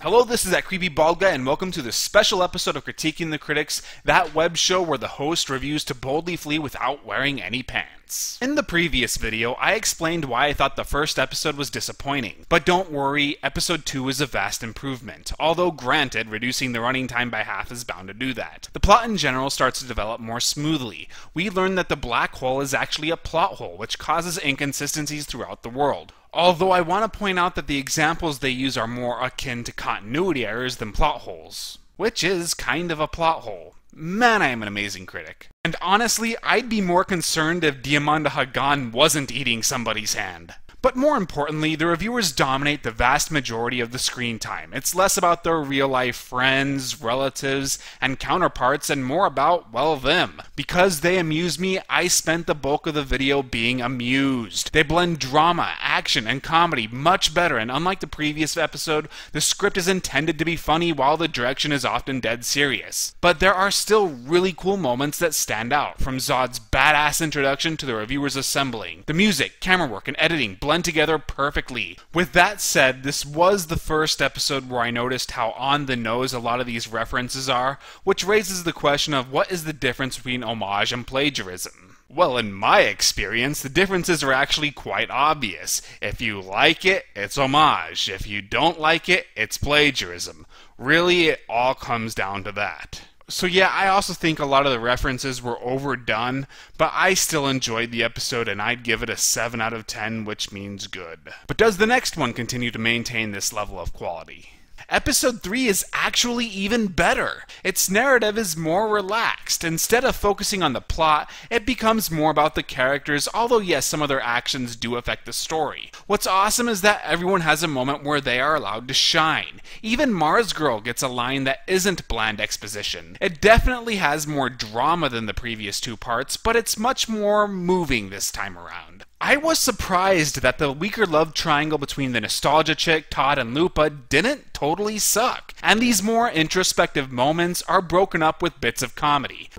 Hello, this is that creepy bald guy, and welcome to this special episode of Critiquing the Critics, that web show where the host reviews to boldly flee without wearing any pants. In the previous video, I explained why I thought the first episode was disappointing, but don't worry, episode 2 is a vast improvement, although granted, reducing the running time by half is bound to do that. The plot in general starts to develop more smoothly. We learn that the black hole is actually a plot hole, which causes inconsistencies throughout the world. Although I want to point out that the examples they use are more akin to continuity errors than plot holes. Which is kind of a plot hole. Man, I am an amazing critic. And honestly, I'd be more concerned if Diamanda Hagan wasn't eating somebody's hand. But more importantly, the reviewers dominate the vast majority of the screen time. It's less about their real-life friends, relatives, and counterparts, and more about, well, them. Because they amuse me, I spent the bulk of the video being amused. They blend drama, action, and comedy much better, and unlike the previous episode, the script is intended to be funny while the direction is often dead serious. But there are still really cool moments that stand out, from Zod's badass introduction to the reviewers assembling. The music, camera work, and editing blend together perfectly. With that said, this was the first episode where I noticed how on the nose a lot of these references are, which raises the question of what is the difference between homage and plagiarism? Well, in my experience, the differences are actually quite obvious. If you like it, it's homage. If you don't like it, it's plagiarism. Really, it all comes down to that. So yeah, I also think a lot of the references were overdone, but I still enjoyed the episode and I'd give it a 7 out of 10, which means good. But does the next one continue to maintain this level of quality? Episode 3 is actually even better. Its narrative is more relaxed. Instead of focusing on the plot, it becomes more about the characters, although yes, some of their actions do affect the story. What's awesome is that everyone has a moment where they are allowed to shine. Even Mars Girl gets a line that isn't bland exposition. It definitely has more drama than the previous 2 parts, but it's much more moving this time around. I was surprised that the weaker love triangle between the Nostalgia Chick, Todd, and Lupa didn't totally suck, and these more introspective moments are broken up with bits of comedy.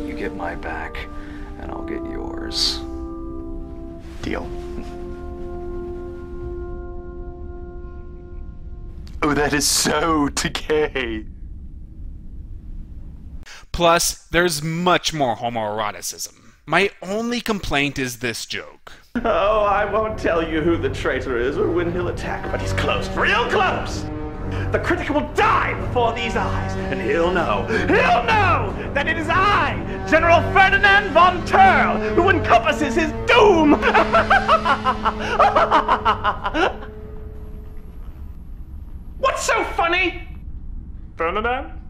You get my back, and I'll get yours. Deal? Oh, that is so decay. Plus, there's much more homoeroticism. My only complaint is this joke. Oh, I won't tell you who the traitor is or when he'll attack, but he's close, real close! The critic will die before these eyes, and he'll know that it is I, General Ferdinand von Terl, who encompasses his doom! What's so funny? Ferdinand?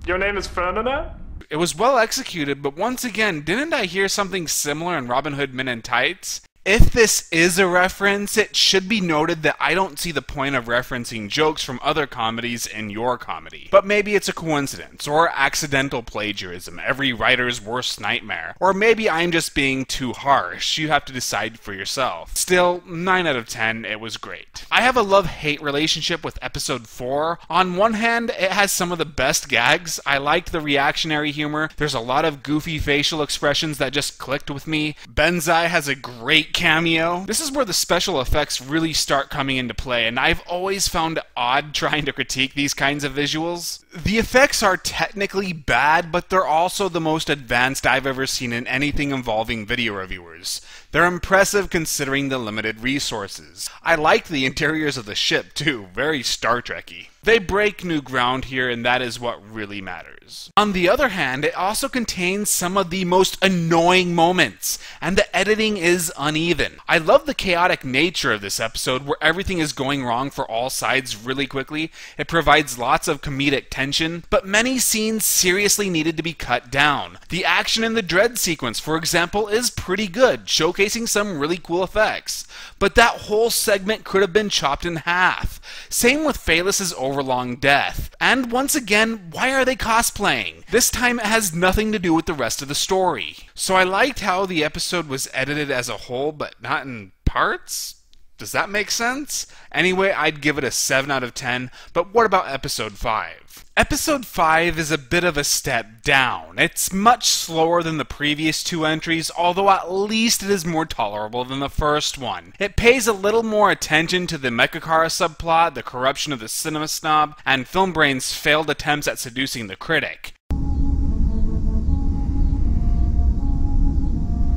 Your name is Ferdinand? It was well executed, but once again, didn't I hear something similar in Robin Hood Men in Tights? If this is a reference, it should be noted that I don't see the point of referencing jokes from other comedies in your comedy. But maybe it's a coincidence, or accidental plagiarism, every writer's worst nightmare. Or maybe I'm just being too harsh, you have to decide for yourself. Still, 9 out of 10, it was great. I have a love-hate relationship with episode 4. On one hand, it has some of the best gags. I liked the reactionary humor. There's a lot of goofy facial expressions that just clicked with me. Benzai has a great cameo. This is where the special effects really start coming into play, and I've always found it odd trying to critique these kinds of visuals. The effects are technically bad, but they're also the most advanced I've ever seen in anything involving video reviewers. They're impressive considering the limited resources. I like the interiors of the ship too, very Star Trek-y. They break new ground here, and that is what really matters. On the other hand, it also contains some of the most annoying moments, and the editing is uneven. I love the chaotic nature of this episode, where everything is going wrong for all sides really quickly. It provides lots of comedic tension, but many scenes seriously needed to be cut down. The action in the dread sequence, for example, is pretty good, showcasing some really cool effects. But that whole segment could have been chopped in half. Same with Phaelus' overlong death. And once again, why are they cosplaying? This time it has nothing to do with the rest of the story. So I liked how the episode was edited as a whole, but not in parts? Does that make sense? Anyway, I'd give it a 7 out of 10, but what about episode 5? Episode 5 is a bit of a step down. It's much slower than the previous 2 entries, although at least it is more tolerable than the first one. It pays a little more attention to the Mechakara subplot, the corruption of the cinema snob, and Filmbrain's failed attempts at seducing the critic.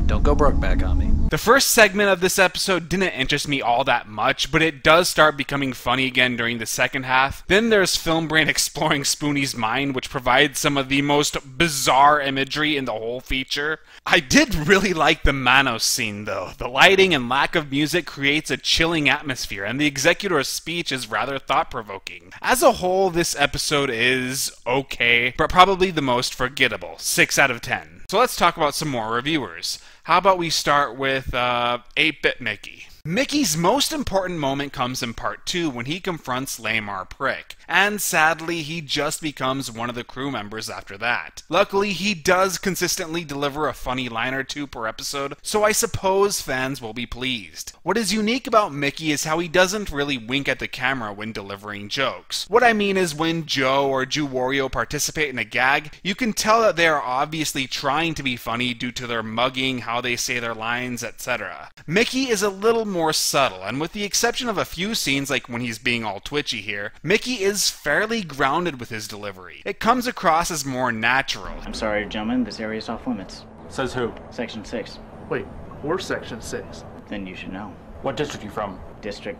Don't go Brokeback on me. The first segment of this episode didn't interest me all that much, but it does start becoming funny again during the second half. Then there's Filmbrain exploring Spoonie's mind, which provides some of the most bizarre imagery in the whole feature. I did really like the Manos scene though. The lighting and lack of music creates a chilling atmosphere, and the executor's speech is rather thought-provoking. As a whole, this episode is okay, but probably the most forgettable, 6 out of 10. So let's talk about some more reviewers. How about we start with 8-Bit Mickey. Mickey's most important moment comes in part 2 when he confronts Lamar Prick, and sadly he just becomes one of the crew members after that. Luckily he does consistently deliver a funny line or two per episode, so I suppose fans will be pleased. What is unique about Mickey is how he doesn't really wink at the camera when delivering jokes. What I mean is when Joe or Jew Wario participate in a gag, you can tell that they are obviously trying to be funny due to their mugging, how they say their lines, etc. Mickey is a little more subtle, and with the exception of a few scenes like when he's being all twitchy here, Mickey is fairly grounded with his delivery. It comes across as more natural. I'm sorry, gentlemen, this area is off limits. Says who? Section 6. Wait, we're Section 6. Then you should know. What district you from? District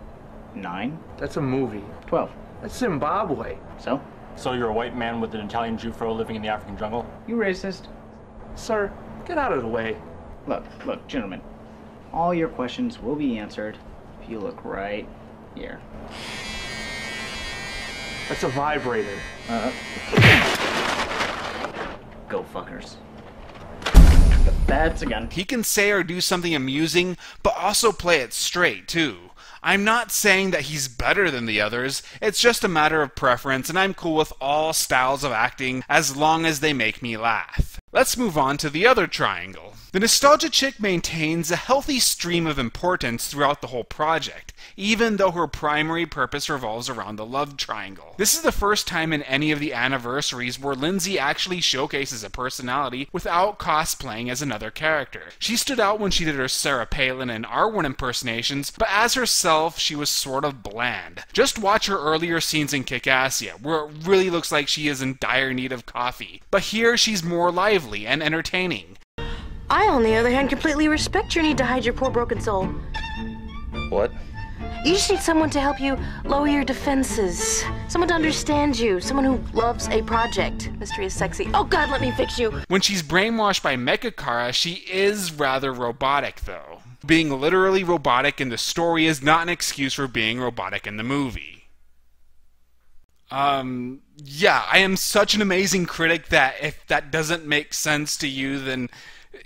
9? That's a movie. 12. That's Zimbabwe. So? So you're a white man with an Italian Jew fro living in the African jungle? You racist? Sir, get out of the way. Look, gentlemen. All your questions will be answered if you look right here. That's a vibrator. Go fuckers. That's again. He can say or do something amusing, but also play it straight, too. I'm not saying that he's better than the others, it's just a matter of preference, and I'm cool with all styles of acting as long as they make me laugh. Let's move on to the other triangle. The Nostalgia Chick maintains a healthy stream of importance throughout the whole project, even though her primary purpose revolves around the love triangle. This is the first time in any of the anniversaries where Lindsay actually showcases a personality without cosplaying as another character. She stood out when she did her Sarah Palin and R1 impersonations, but as herself, she was sort of bland. Just watch her earlier scenes in Kick-Assia, where it really looks like she is in dire need of coffee. But here, she's more lively and entertaining. I, on the other hand, completely respect your need to hide your poor broken soul. What? You just need someone to help you lower your defenses. Someone to understand you. Someone who loves a project. Mystery is sexy. Oh God, let me fix you. When she's brainwashed by Mechakara, she is rather robotic, though. Being literally robotic in the story is not an excuse for being robotic in the movie. Yeah, I am such an amazing critic that if that doesn't make sense to you, then...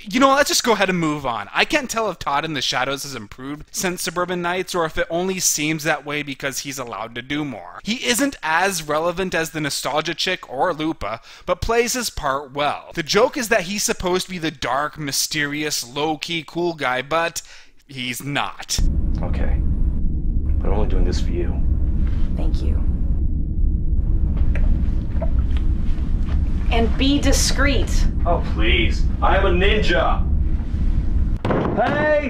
You know, let's just go ahead and move on. I can't tell if Todd in the Shadows has improved since Suburban Nights, or if it only seems that way because he's allowed to do more. He isn't as relevant as the Nostalgia Chick or Lupa, but plays his part well. The joke is that he's supposed to be the dark, mysterious, low-key cool guy, but he's not. Okay. But I'm only doing this for you. Thank you. And be discreet. Oh, please. I am a ninja. Hey!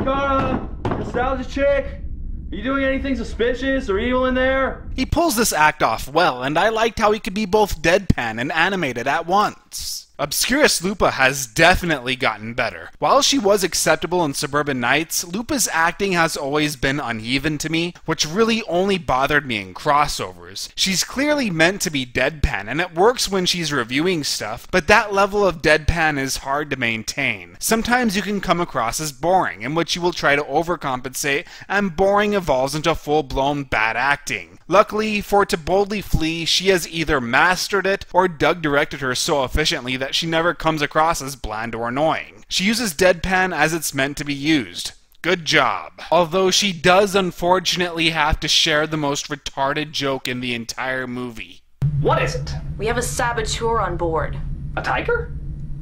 Cara! Nostalgia Chick! Are you doing anything suspicious or evil in there? He pulls this act off well, and I liked how he could be both deadpan and animated at once. Obscurus Lupa has definitely gotten better. While she was acceptable in Suburban Nights, Lupa's acting has always been uneven to me, which really only bothered me in crossovers. She's clearly meant to be deadpan, and it works when she's reviewing stuff, but that level of deadpan is hard to maintain. Sometimes you can come across as boring, in which you will try to overcompensate, and boring evolves into full-blown bad acting. Luckily, for To Boldly Flee, she has either mastered it, or Doug directed her so efficiently that she never comes across as bland or annoying. She uses deadpan as it's meant to be used. Good job. Although she does unfortunately have to share the most retarded joke in the entire movie. What is it? We have a saboteur on board. A tiger?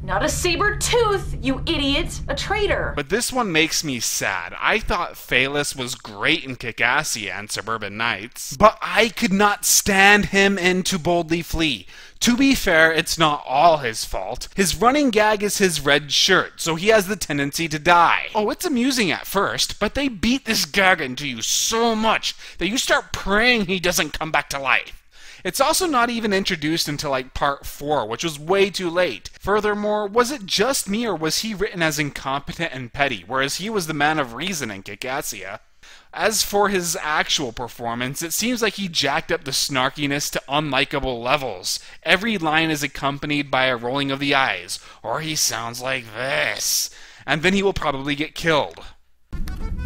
Not a saber tooth, you idiot! A traitor! But this one makes me sad. I thought Phaelus was great in Kickassia and Suburban Nights, but I could not stand him in To Boldly Flee. To be fair, it's not all his fault. His running gag is his red shirt, so he has the tendency to die. Oh, it's amusing at first, but they beat this gag into you so much that you start praying he doesn't come back to life. It's also not even introduced until like part 4, which was way too late. Furthermore, was it just me or was he written as incompetent and petty, whereas he was the man of reason in Kickassia? As for his actual performance, it seems like he jacked up the snarkiness to unlikable levels. Every line is accompanied by a rolling of the eyes, or he sounds like this. And then he will probably get killed.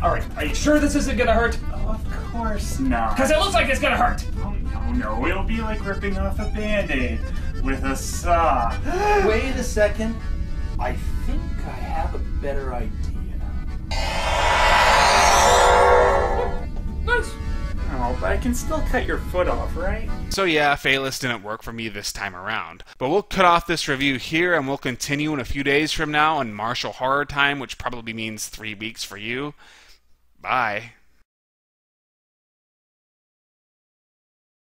Alright, are you sure this isn't gonna hurt? Oh, of course not. Because it looks like it's gonna hurt! Oh, no, it'll be like ripping off a Band-Aid with a saw. Wait a second. I think I have a better idea. Nice! Oh, but I can still cut your foot off, right? So yeah, Phaelus didn't work for me this time around. But we'll cut off this review here and we'll continue in a few days from now on Martial Horror Time, which probably means 3 weeks for you. Bye.